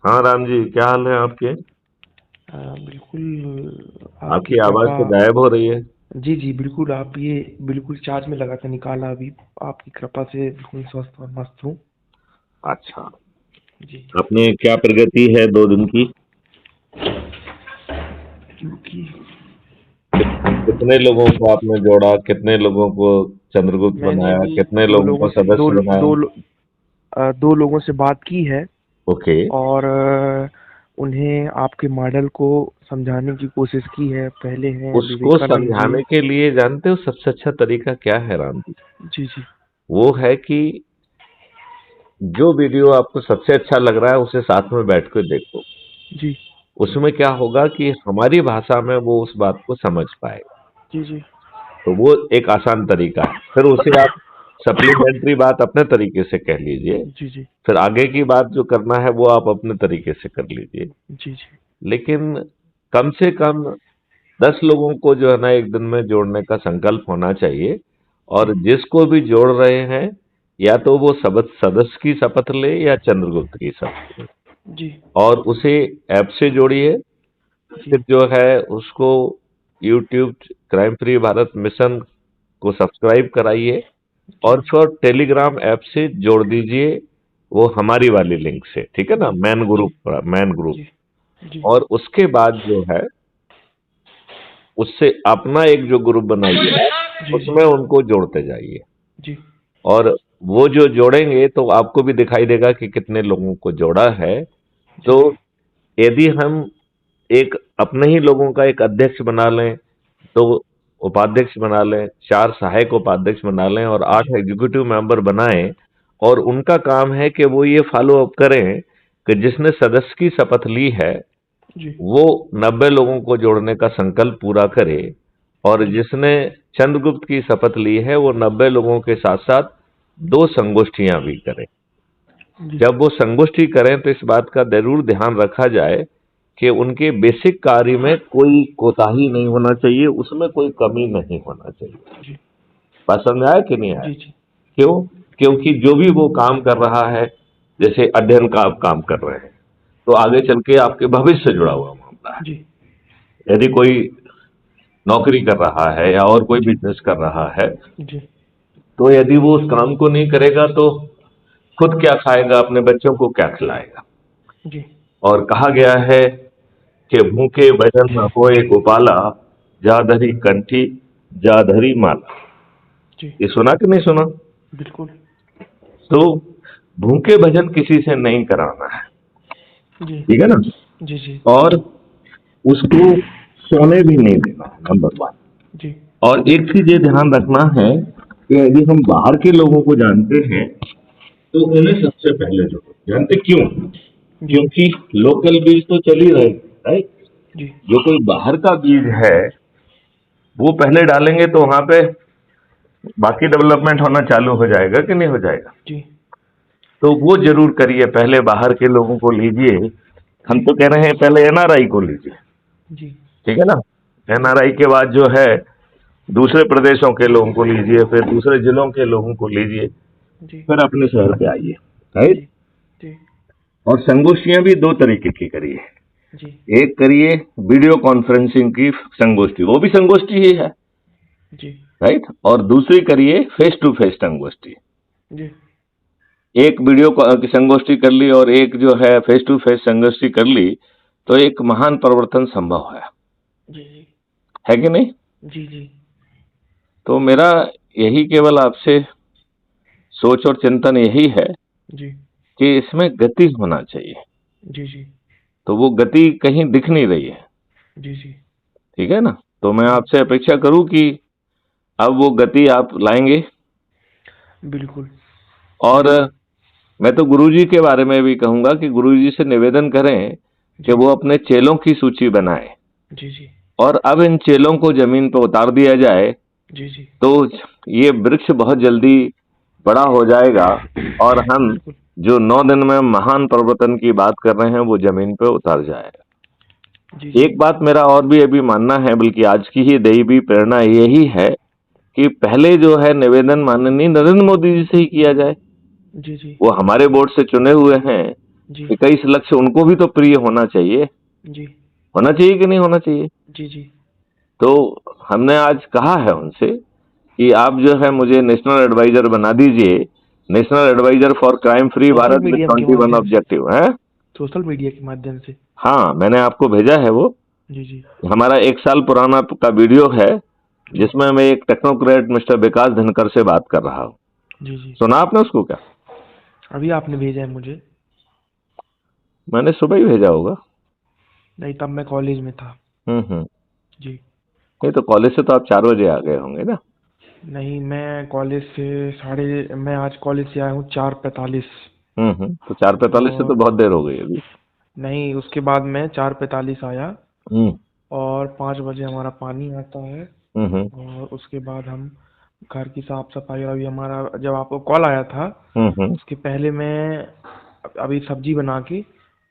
हाँ राम जी, क्या हाल है आपके? बिल्कुल आपकी आपकी आवाज कृपा। तो गायब हो रही है। जी जी बिल्कुल, आप ये बिल्कुल चार्ज में लगा था, निकाला अभी। आपकी कृपा से बिल्कुल स्वस्थ और मस्त हूँ। अच्छा। जी। अपने क्या प्रगति है 2 दिन की? क्योंकि कितने लोगों को आपने जोड़ा, कितने लोगों को चंद्रगुप्त मैंने बनाया, भी कितने दो लोगों लोगों को से सदस्य बनाया? दो लोगों से बात की है। ओके। और उन्हें आपके मॉडल को समझाने की कोशिश की है। पहले हैं उसको विवेकानंद जी। समझाने के लिए जानते हो सबसे अच्छा तरीका क्या है राम जी? जी जी। वो है कि जो वीडियो आपको सबसे अच्छा लग रहा है उसे साथ में बैठ कर देखो। जी उसमें क्या होगा कि हमारी भाषा में वो उस बात को समझ पाएगा। जी। जी तो वो एक आसान तरीका है। फिर उसे आप सप्लीमेंट्री बात अपने तरीके से कह लीजिए। जी। जी फिर आगे की बात जो करना है वो आप अपने तरीके से कर लीजिए। जी। जी लेकिन कम से कम 10 लोगों को जो है ना एक दिन में जोड़ने का संकल्प होना चाहिए। जी। और जिसको भी जोड़ रहे हैं, या तो वो सबक सदस्य की शपथ ले या चंद्रगुप्त की शपथ ले, जी और उसे ऐप से जोड़िए। जी। फिर जो है उसको YouTube crime free Bharat mission को सब्सक्राइब कराइए। जी और फिर टेलीग्राम ऐप से जोड़ दीजिए, वो हमारी वाली लिंक से, ठीक है ना, जी। मैन जी ग्रुप, मैन ग्रुप। जी। जी और उसके बाद जो है उससे अपना एक जो ग्रुप बनाइए, जी। जी उसमें उनको जोड़ते जाइए। जी। और वो जो जोड़ेंगे तो आपको भी दिखाई देगा कि कितने लोगों को जोड़ा है। जी तो यदि हम एक अपने ही लोगों का एक अध्यक्ष बना लें, तो उपाध्यक्ष बना लें, 4 सहायक उपाध्यक्ष बना लें और जी। 8 एग्जीक्यूटिव मेंबर बनाएं। और उनका काम है कि वो ये फॉलो अप करें कि जिसने सदस्य की शपथ ली है जी वो 90 लोगों को जोड़ने का संकल्प पूरा करे। और जी। जिसने चंद्रगुप्त की शपथ ली है वो 90 लोगों के साथ साथ 2 संगोष्ठियां भी करे। जी जब वो संगोष्ठी करें तो इस बात का जरूर ध्यान रखा जाए कि उनके बेसिक कार्य में कोई कोताही नहीं होना चाहिए, उसमें कोई कमी नहीं होना चाहिए। जी। बात समझ आया कि नहीं आया? जी जी। क्यों? क्योंकि जो भी वो काम कर रहा है, जैसे अध्ययन का आप काम कर रहे हैं, तो आगे चल के आपके भविष्य से जुड़ा हुआ मामला है। जी यदि कोई नौकरी कर रहा है या और कोई जी। बिजनेस कर रहा है, जी तो यदि वो उस काम को नहीं करेगा तो खुद क्या खाएगा, अपने बच्चों को क्या खिलाएगा? जी। और कहा गया है कि भूखे भजन न होए गोपाला, जा धरी कंठी, जा धरी माला। जी ये सुना कि नहीं सुना? बिल्कुल। तो भूखे भजन किसी से नहीं कराना है, जी ठीक है ना? जी। जी और उसको सोने भी नहीं देना है, नंबर 1। जी। और एक चीज ये ध्यान रखना है कि यदि हम बाहर के लोगों को जानते हैं तो उन्हें सबसे पहले जोड़ो। जानते क्यों? जी क्योंकि लोकल बीज तो चल ही रहे, राइट? जी। जो कोई बाहर का बीज है वो पहले डालेंगे तो वहां पे बाकी डेवलपमेंट होना चालू हो जाएगा कि नहीं हो जाएगा? जी तो वो जरूर करिए, पहले बाहर के लोगों को लीजिए। हम जी। तो कह रहे हैं पहले एनआरआई को लीजिए, जी ठीक है ना? जी। एनआरआई के बाद जो है दूसरे प्रदेशों के लोगों को लीजिए, फिर दूसरे जिलों के लोगों को लीजिए, जी फिर अपने शहर पे आइए, राइट? जी। जी और संगोष्ठियां भी 2 तरीके की करिए। जी। एक करिए वीडियो कॉन्फ्रेंसिंग की संगोष्ठी, वो भी संगोष्ठी ही है, जी राइट? और दूसरी करिए फेस टू फेस संगोष्ठी। जी। एक वीडियो की संगोष्ठी कर ली और एक जो है फेस टू फेस संगोष्ठी कर ली, तो एक महान परिवर्तन संभव जी जी। है कि नहीं? जी जी। तो मेरा यही केवल आपसे सोच और चिंतन यही है जी कि इसमें गति होना चाहिए। जी। जी तो वो गति कहीं दिख नहीं रही है, जी। जी ठीक है ना? तो मैं जी। आपसे अपेक्षा करूं कि अब वो गति आप लाएंगे। बिल्कुल और बिल्कुल। मैं तो गुरुजी के बारे में भी कहूंगा कि गुरुजी से निवेदन करें कि जी वो अपने चेलों की सूची बनाए जी। जी और अब इन चेलों को जमीन पर उतार दिया जाए। जी। जी तो ये वृक्ष बहुत जल्दी बड़ा हो जाएगा और हम बिल्कुल। जो 9 दिन में महान परिवर्तन की बात कर रहे हैं वो जमीन पे उतर जाएगा। जी जी। एक बात मेरा और भी अभी मानना है, बल्कि आज की ही दैवी प्रेरणा यही है कि पहले जो है निवेदन माननीय नरेंद्र मोदी जी से ही किया जाए। जी जी। वो हमारे बोर्ड से चुने हुए हैं, जी 21 लक्ष्य उनको भी तो प्रिय होना चाहिए। जी होना चाहिए कि नहीं होना चाहिए? जी जी तो हमने आज कहा है उनसे कि आप जो है मुझे नेशनल एडवाइजर बना दीजिए, national adviser for crime free social Bharat with media के 21 माध्यम से, ऑब्जेक्टिव है। सोशल मीडिया के माध्यम से। हाँ, मैंने आपको भेजा है वो। जी जी हमारा 1 साल पुराना का वीडियो है, जी जिसमें मैं एक टेक्नोक्रेट मिस्टर विकास धनकर से बात कर रहा हूँ। जी जी। सुना आपने उसको क्या? अभी आपने भेजा है मुझे? मैंने सुबह ही भेजा होगा। नहीं, तब मैं कॉलेज में था। हम्म। जी। नहीं तो कॉलेज से तो आप 4 बजे आ गए होंगे ना? नहीं, मैं कॉलेज से मैं आज कॉलेज से आया हूँ 4:45। तो 4:45 से तो और बहुत देर हो गई अभी। नहीं, उसके बाद मैं 4:45 आया, हम्म और 5 बजे हमारा पानी आता है। हम्म और उसके बाद हम घर की साफ सफाई, और अभी हमारा जब आपको कॉल आया था हम्म। उसके पहले मैं अभी सब्जी बना के,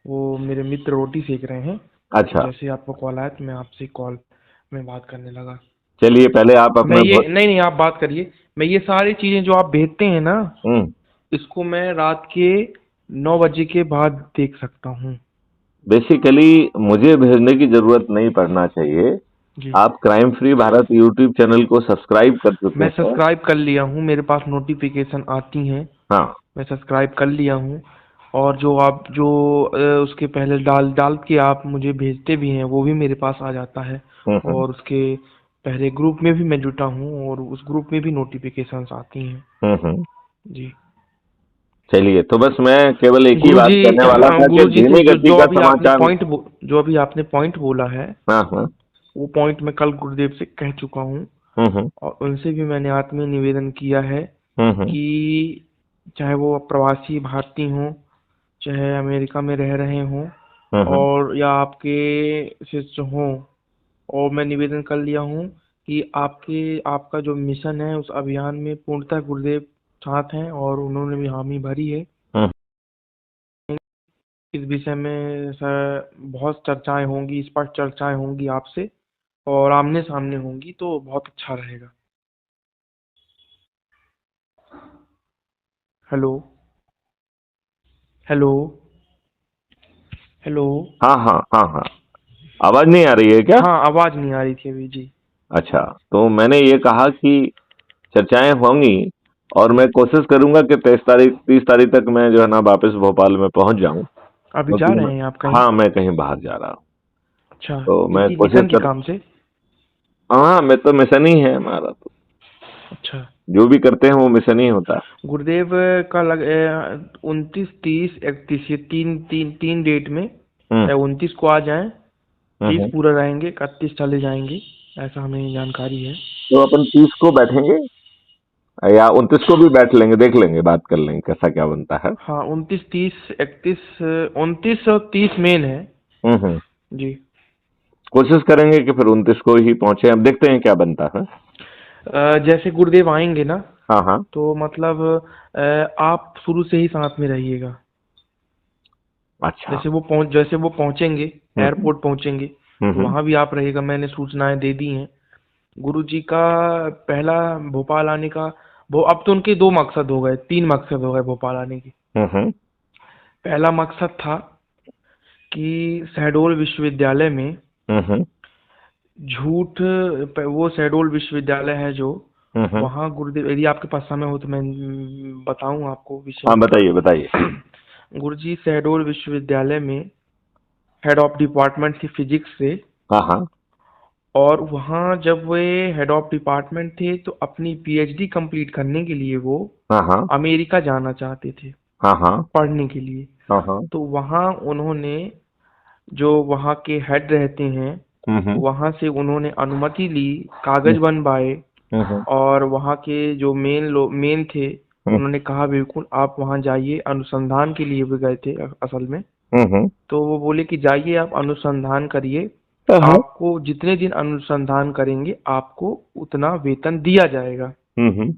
वो मेरे मित्र रोटी सेक रहे हैं, तो अच्छा, जैसे ही आपको कॉल आया तो मैं आपसे कॉल में बात करने लगा। चलिए पहले आप मैं अपने ये नहीं नहीं, आप बात करिए। मैं ये सारी चीज़ें जो आप भेजते हैं ना, हम्म। इसको मैं रात के 9 बजे के बाद देख सकता हूँ। बेसिकली मुझे भेजने की जरूरत नहीं पड़ना चाहिए। जी। आप crime free Bharat YouTube channel को सब्सक्राइब कर चुके मैं हैं। सब्सक्राइब कर लिया हूँ, मेरे पास नोटिफिकेशन आती हैं। हाँ। मैं सब्सक्राइब कर लिया हूँ। और जो आप जो उसके पहले डाल डाल के आप मुझे भेजते भी हैं, वो भी मेरे पास आ जाता है। हम्म और उसके पहले ग्रुप में भी मैं जुटा हूँ, और उस ग्रुप में भी नोटिफिकेशंस आती हैं। हम्म। जी। चलिए, तो बस मैं केवल एक ही बात गुरुजी, कहने वाला था कि गुरुजी से धीमी जो गति जो का अभी आपने समाचार। पॉइंट जो अभी आपने पॉइंट बोला है, हाँ हाँ। वो पॉइंट मैं कल गुरुदेव से कह चुका हूँ। हम्म। और उनसे भी मैंने आत्मीय निवेदन किया है हम्म कि चाहे वो प्रवासी भारतीय हों, चाहे अमेरिका में रह रहे हों, हम्म और या आपके शिष्य हों, और मैं निवेदन कर लिया हूँ कि आपका जो मिशन है उस अभियान में पूर्णतः गुरुदेव साथ हैं, और उन्होंने भी हामी भरी है। हम्म। इस विषय में सर बहुत चर्चाएं होंगी, स्पष्ट चर्चाएं होंगी आपसे, और आमने सामने होंगी, तो बहुत अच्छा रहेगा। हेलो। हेलो। हेलो। हाँ हाँ हाँ हाँ। आवाज नहीं आ रही है क्या? हाँ, आवाज नहीं आ रही थी अभी। जी अच्छा, तो मैंने ये कहा कि चर्चाएं होंगी, और मैं कोशिश करूंगा कि 23 तारीख 30 तारीख तक मैं जो है ना वापस भोपाल में पहुंच जाऊं, अभी क्योंकि जा रहे हैं आप कहीं? हाँ, मैं कहीं बाहर जा रहा हूँ। अच्छा। तो मैं किसी कोशिश मिशन के कर। काम से? हाँ, मैं तो मिशन ही है हमारा तो। अच्छा। जो भी करते हैं वो मिशन ही होता है। गुरुदेव का 29, 30, 31, ये तीन तीन तीन डेट में, हम्म 29 को आ जाएं, 30 हम्म। पूरा रहेंगे, 31 चले जाएंगे, ऐसा हमें जानकारी है। तो अपन 30 को बैठेंगे, या 29 को भी बैठ लेंगे, देख लेंगे, बात कर लेंगे कैसा क्या बनता है। हाँ, 29, 30, 31, 29 और 30 मेन है। हम्म। जी। कोशिश करेंगे कि फिर 29 को ही पहुंचे, अब देखते हैं क्या बनता है। जैसे गुरुदेव आएंगे ना, हाँ हाँ। तो मतलब आप शुरू से ही साथ में रहिएगा। अच्छा। जैसे वो पहुंचेंगे, हम्म एयरपोर्ट पहुंचेंगे, तो हम्म वहां भी आप रहिएगा। मैंने सूचनाएं दे दी हैं। गुरुजी का पहला भोपाल आने का, वो अब तो उनके 2 मकसद हो गए, 3 मकसद हो गए भोपाल आने के। हम्म पहला मकसद था कि शहडोल विश्वविद्यालय में हम्म झूठ, वो शहडोल विश्वविद्यालय है जो, हम्म। वहाँ गुरुदेव, यदि आपके पास समय हो तो मैं बताऊं आपको हाँ, विषय। बताइए बताइए। गुरुजी शहडोल विश्वविद्यालय में हेड ऑफ डिपार्टमेंट थी फिजिक्स से। हाँ हाँ और वहाँ जब वे हेड ऑफ डिपार्टमेंट थे, तो अपनी पीएचडी कंप्लीट करने के लिए वो हाँ हाँ अमेरिका जाना चाहते थे, हाँ हाँ पढ़ने के लिए। हाँ हाँ। तो वहाँ उन्होंने, जो वहाँ के हेड रहते हैं, हम्म वहाँ से उन्होंने अनुमति ली, कागज बनवाए, हम्म और वहाँ के जो मेन थे, हम्म उन्होंने कहा बिल्कुल आप वहाँ जाइए, अनुसंधान के लिए भी गए थे असल में। हम्म। तो वो बोले कि जाइए आप अनुसंधान करिए, हाँ। आपको जितने दिन अनुसंधान करेंगे आपको उतना वेतन दिया जाएगा। हम्म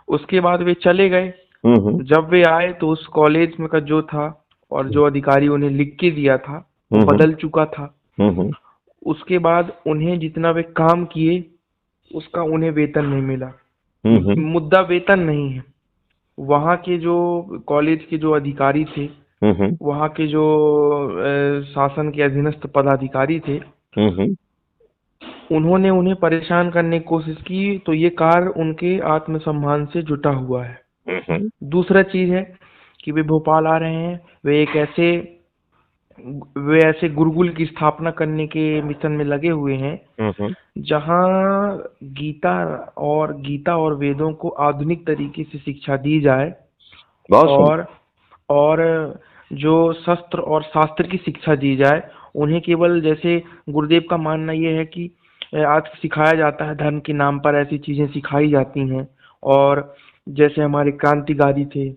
उसके बाद वे चले गए। हम्म जब वे आए तो उस कॉलेज में का जो था, और जो अधिकारी उन्हें लिख के दिया था, वो हम्म बदल चुका था। हम्म उसके बाद उन्हें जितना वे काम किए, उसका उन्हें वेतन नहीं मिला। हम्म मुद्दा वेतन नहीं है। वहाँ के जो कॉलेज के जो अधिकारी थे, वहाँ के जो शासन के अधीनस्थ पदाधिकारी थे, हम्म उन्होंने उन्हें परेशान करने की कोशिश की, तो ये कार्य उनके आत्मसम्मान से जुटा हुआ है। हम्म दूसरा चीज है कि वे भोपाल आ रहे हैं, वे ऐसे गुरुकुल की स्थापना करने के मिशन में लगे हुए हैं हम्म जहाँ गीता और वेदों को आधुनिक तरीके से शिक्षा दी जाए, बहुत और सुंदर। और जो शस्त्र और शास्त्र की शिक्षा दी जाए। उन्हें केवल, जैसे गुरुदेव का मानना ये है कि आज सिखाया जाता है, धर्म के नाम पर ऐसी चीजें सिखाई जाती हैं। और जैसे हमारे क्रांतिकारी थे,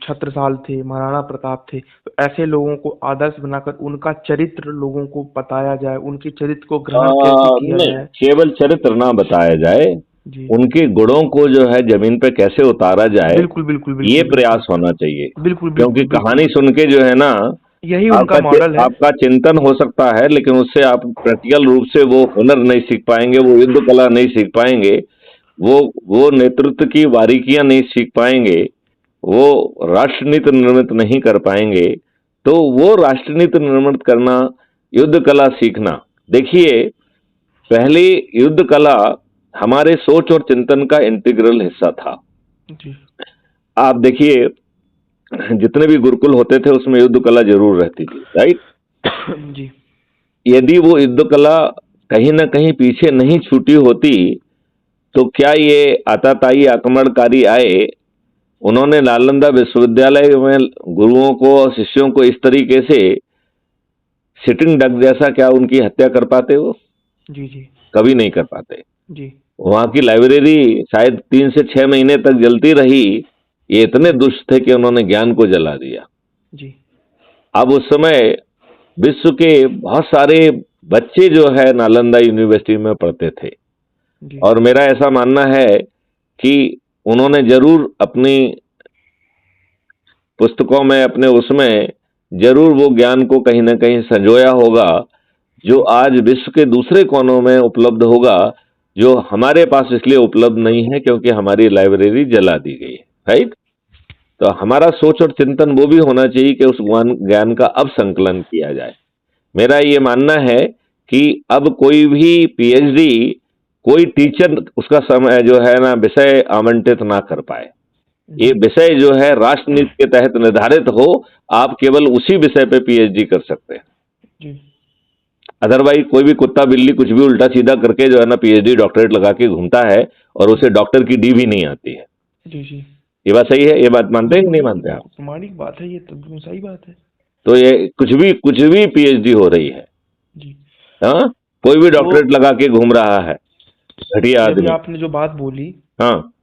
छत्रसाल थे, महाराणा प्रताप थे, तो ऐसे लोगों को आदर्श बनाकर उनका चरित्र लोगों को बताया जाए, उनके चरित्र को ग्रहण कैसे किया नहीं, जाए। केवल चरित्र ना बताया जाए, जी, उनके गुणों को जो है जमीन पे कैसे उतारा जाए, बिल्कुल बिल्कुल ये बिल्कुल बिल्कुल प्रयास होना चाहिए। बिल्कुल क्योंकि बिल्कुल बिल्कुल। कहानी सुन के जो है ना, यही उनका मॉडल है। आपका चिंतन हो सकता है, लेकिन उससे आप प्रैक्टिकल रूप से वो हुनर नहीं सीख पाएंगे, वो युद्ध कला नहीं सीख पाएंगे, वो वो नेतृत्व की बारीकियां नहीं सीख पाएंगे, वो राष्ट्रनीति निर्मित नहीं कर पाएंगे। तो वो राष्ट्रनीति निर्मित करना, युद्ध कला सीखना, देखिए, पहली युद्ध कला हमारे सोच और चिंतन का इंटीग्रल हिस्सा था। जी आप देखिए, जितने भी गुरुकुल होते थे उसमें युद्ध कला जरूर रहती थी, राइट। जी यदि वो युद्ध कला कहीं ना कहीं पीछे नहीं छूटी होती, तो क्या ये आताताई आक्रमणकारी आए, उन्होंने नालंदा विश्वविद्यालय में गुरुओं को और शिष्यों को इस तरीके से सिटिंग डक जैसा, क्या उनकी हत्या कर पाते? वो जी जी कभी नहीं कर पाते। जी वहां की लाइब्रेरी शायद 3 से 6 महीने तक जलती रही। ये इतने दुष्ट थे कि उन्होंने ज्ञान को जला दिया। जी अब उस समय विश्व के बहुत सारे बच्चे जो है नालंदा यूनिवर्सिटी में पढ़ते थे, जी और मेरा ऐसा मानना है कि उन्होंने जरूर अपनी पुस्तकों में, अपने उसमें जरूर वो ज्ञान को कहीं ना कहीं संजोया होगा, जो जी आज विश्व के दूसरे कोनों में उपलब्ध होगा, जो हमारे पास इसलिए उपलब्ध नहीं है क्योंकि हमारी लाइब्रेरी जला दी गई है, राइट। तो हमारा सोच और चिंतन वो भी होना चाहिए कि उस ज्ञान का अब संकलन किया जाए। मेरा ये मानना है कि अब कोई भी पीएचडी, कोई टीचर उसका समय जो है ना विषय आवंटित ना कर पाए। ये जी विषय जो है राष्ट्रनीति के तहत निर्धारित हो, आप केवल उसी विषय पे पीएचडी कर सकते हैं। जी अदरवाइज कोई भी कुत्ता बिल्ली कुछ भी उल्टा सीधा करके जो है ना पीएचडी डॉक्टरेट लगा के घूमता है, और उसे डॉक्टर की डी भी नहीं आती है। जी जी ये बात सही है? ये बात मानते हैं कि बिल्कुल नहीं बिल्कुल मानते आप? बिल्कुल प्रमाणिक बात है, ये तो बिल्कुल सही बात है। तो ये कुछ भी पीएचडी हो रही है। जी हाँ, कोई भी तो डॉक्टरेट लगा के घूम रहा है, घटिया ये अभी आदमी। आपने जो बात बोली, हाँ।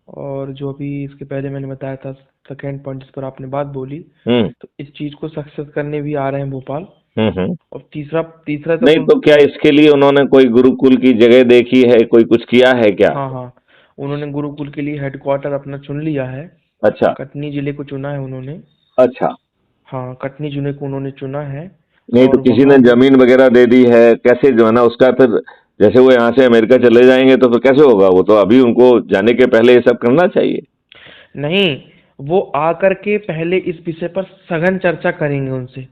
और जो अभी इसके पहले मैंने बताया था, सेकेंड पॉइंट जिस पर आपने बात बोली, हम्म तो इस चीज को सक्सेस करने भी आ रहे हैं भोपाल। हम्म। और तीसरा तीसरा तो नहीं तो क्या इसके लिए उन्होंने कोई गुरुकुल की जगह देखी है, कोई कुछ किया है क्या? हाँ हाँ, उन्होंने गुरुकुल के लिए हेडक्वार्टर अपना चुन लिया है। अच्छा कटनी जिले को चुना है उन्होंने। अच्छा। हाँ, कटनी जिले को उन्होंने चुना है। नहीं तो और किसी ने वहाँ जमीन वगैरह दे दी है, कैसे जो है ना उसका फिर, जैसे वो यहाँ से अमेरिका चले जाएंगे तो फिर कैसे होगा? वो तो अभी उनको जाने के पहले ये सब करना चाहिए। नहीं, वो आकर के पहले इस विषय पर सघन चर्चा करेंगे उनसे।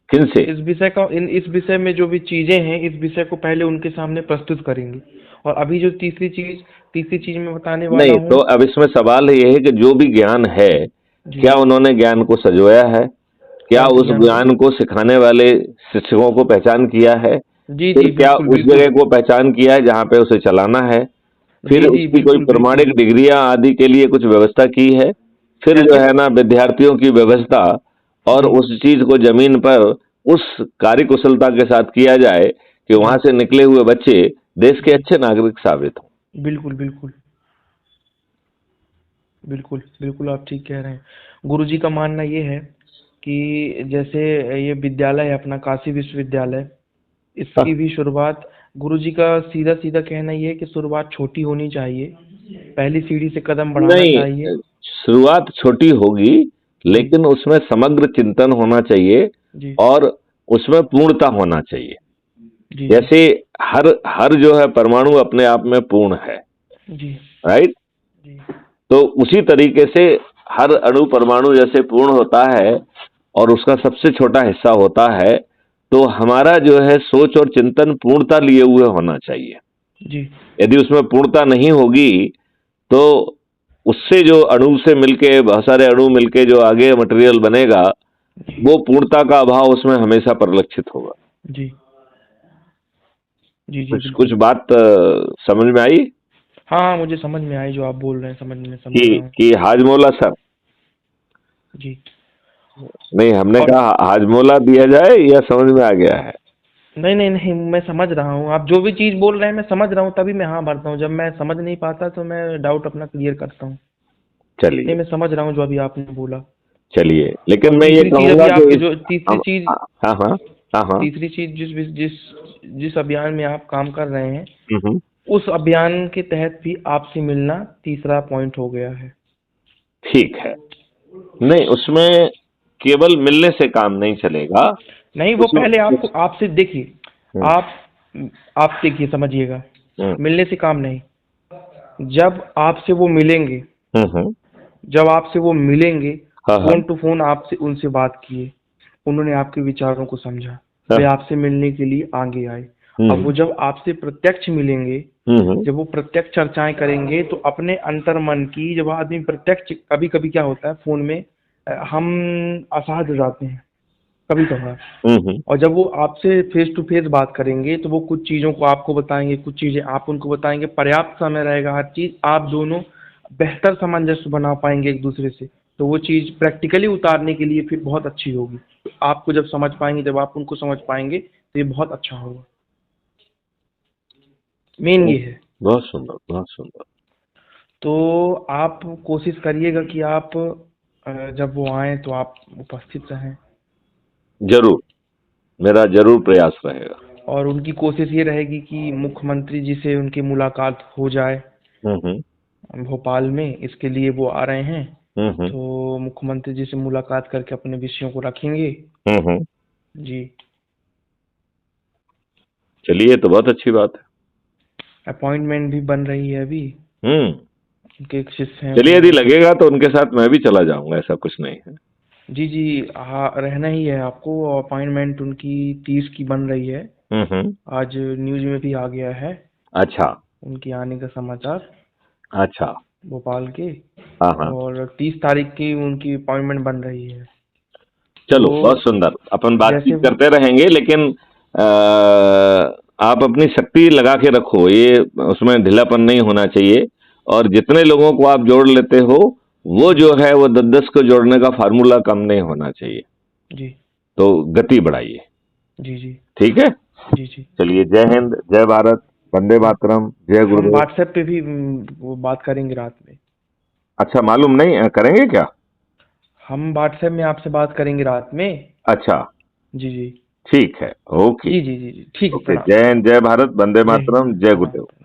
किन से? इस विषय में जो भी चीजें हैं, इस विषय को पहले उनके सामने प्रस्तुत करेंगे। और अभी जो तीसरी चीज मैं बताने वाला नहीं तो हूँ। अब इसमें सवाल ये है कि जो भी ज्ञान है, जी, क्या उन्होंने ज्ञान को सजोया है? क्या क्या उस ज्ञान को। ज्ञान को सिखाने वाले शिक्षकों को पहचान किया है? जी फिर जी क्या बिल्कुल उस बिल्कुल। जगह को पहचान किया है जहाँ पे उसे चलाना है? फिर जी जी उसकी कोई बिल्कुल बिल्कुल। प्रमाणिक डिग्रियां आदि के लिए कुछ व्यवस्था की है? फिर जो कैसे। है ना विद्यार्थियों की व्यवस्था, और जी उस चीज को जमीन पर उस कार्यकुशलता के साथ किया जाए कि जी वहां से निकले हुए बच्चे देश के जी अच्छे नागरिक साबित हों। बिल्कुल बिल्कुल बिल्कुल बिल्कुल, आप ठीक कह रहे हैं। गुरुजी का मानना ये है कि जैसे ये विद्यालय है अपना काशी विश्वविद्यालय, इसकी हाँ, भी शुरुआत, गुरुजी का सीधा सीधा कहना ये है कि शुरुआत छोटी होनी चाहिए, पहली सीढ़ी से कदम बढ़ाना चाहिए। नहीं, शुरुआत छोटी होगी, जी लेकिन उसमें समग्र चिंतन होना चाहिए, जी और उसमें पूर्णता होना चाहिए। जी जी जैसे हर हर जो है परमाणु अपने आप में पूर्ण है, जी राइट। जी तो उसी तरीके से हर अणु परमाणु जैसे पूर्ण होता है, और उसका सबसे छोटा हिस्सा होता है, तो हमारा जो है सोच और चिंतन पूर्णता लिए हुए होना चाहिए। जी यदि उसमें पूर्णता नहीं होगी तो उससे जो अणु से मिलके, बहुत सारे अणु मिलके जो आगे मटेरियल बनेगा, जी वो पूर्णता का अभाव उसमें हमेशा परिलक्षित होगा। जी जी जी कुछ कुछ बिल्कुल। बात समझ में आई? हाँ हाँ, मुझे समझ में आई जो आप बोल रहे हैं, समझ रहा हूँ। कि हाजमोला सर, जी। नहीं हमने और कहा हाजमोला दिया जाए या समझ में आ गया है? नहीं नहीं नहीं, मैं समझ रहा हूँ, आप जो भी चीज़ बोल रहे हैं मैं समझ रहा हूँ, तभी मैं हाँ भरता हूँ। जब मैं समझ नहीं पाता तो मैं डाउट अपना क्लियर करता हूँ। नहीं, चलिए मैं समझ रहा हूँ जो अभी आपने बोला। चलिए, और लेकिन मैं ये तीसरी चीज़ कहूंगा अभी कि आपके इस जो तीसरी हम, चीज़ हाँ हाँ, हाँ हाँ, तीसरी चीज़ जिस जिस जिस अभियान में आप काम कर रहे हैं, हम्म, उस अभियान के तहत भी आपसे मिलना तीसरा पॉइंट हो गया है। ठीक है। नहीं, उसमें केवल मिलने से काम नहीं चलेगा। नहीं, वो उसमें पहले आपको उस आपसे देखिए, हम्म, आप आप देखिए, समझिएगा, हम्म, मिलने से काम नहीं। जब आपसे वो मिलेंगे हम्म, जब आपसे वो मिलेंगे, हाँ हाँ, फोन टू फोन आपसे उनसे बात किए, उन्होंने आपके विचारों को समझा, वे हाँ, आपसे मिलने के लिए आगे आए। अब हम्म, वो जब आपसे प्रत्यक्ष मिलेंगे, हम्म, जब वो प्रत्यक्ष चर्चाएं करेंगे, तो अपने अंतर मन की, जब आदमी प्रत्यक्ष, कभी कभी क्या होता है फोन में, हम असहज हो जाते हैं कभी कभार। हम्म, और जब वो आपसे फेस टू फेस बात करेंगे, तो वो कुछ चीज़ों को आपको बताएंगे, कुछ चीज़ें आप उनको बताएंगे, पर्याप्त समय रहेगा, हर चीज़ आप दोनों बेहतर सामंजस्य बना पाएंगे एक दूसरे से। तो वो चीज़ प्रैक्टिकली उतारने के लिए फिर बहुत अच्छी होगी। तो आपको जब समझ पाएंगे, जब आप उनको समझ पाएंगे, तो ये बहुत अच्छा होगा। मेन ये है। बहुत सुंदर, बहुत सुंदर। तो आप कोशिश करिएगा कि आप जब वो आए तो आप उपस्थित रहें। जरूर, मेरा जरूर प्रयास रहेगा। और उनकी कोशिश ये रहेगी कि मुख्यमंत्री जी से उनकी मुलाकात हो जाए हम्म, भोपाल में। इसके लिए वो आ रहे हैं, हम्म, तो मुख्यमंत्री जी से मुलाकात करके अपने विषयों को रखेंगे। हम्म, जी। चलिए, ये तो बहुत अच्छी बात अपॉइंटमेंट भी बन रही है अभी। है। उनके एक शिष्य हैं, चलिए, यदि वो। लगेगा तो उनके साथ मैं भी चला जाऊंगा, ऐसा कुछ नहीं है। जी जी, हाँ, रहना ही है आपको। अपॉइंटमेंट उनकी 30 की बन रही है। हम्म, आज न्यूज़ में भी आ गया है अच्छा, उनकी आने का समाचार, अच्छा, भोपाल के। हाँ हाँ, और 30 तारीख की उनकी अपॉइंटमेंट बन रही है। चलो तो बहुत सुंदर, अपन जैसे बातचीत करते रहेंगे, लेकिन आप अपनी शक्ति लगा के रखो, ये उसमें ढीलापन नहीं होना चाहिए। और जितने लोगों को आप जोड़ लेते हो, वो जो है वो 10-10 को जोड़ने का फार्मूला कम नहीं होना चाहिए। जी तो गति बढ़ाइए। जी जी ठीक है। जी जी। चलिए, जय हिंद, जय भारत, वंदे हम मातरम, जय हम गुरुदेव। व्हाट्सएप पे भी वो बात करेंगे रात में। अच्छा, मालूम नहीं, करेंगे क्या? हम व्हाट्सएप में आपसे बात करेंगे रात में। अच्छा, जी जी ठीक है, ओके। जी जी जी जी, ठीक है, ओके, प्रणाम। जय हिंद, जय भारत, वंदे जय हिंद, मातरम, जय प्रणाम गुरुदेव। प्रणाम।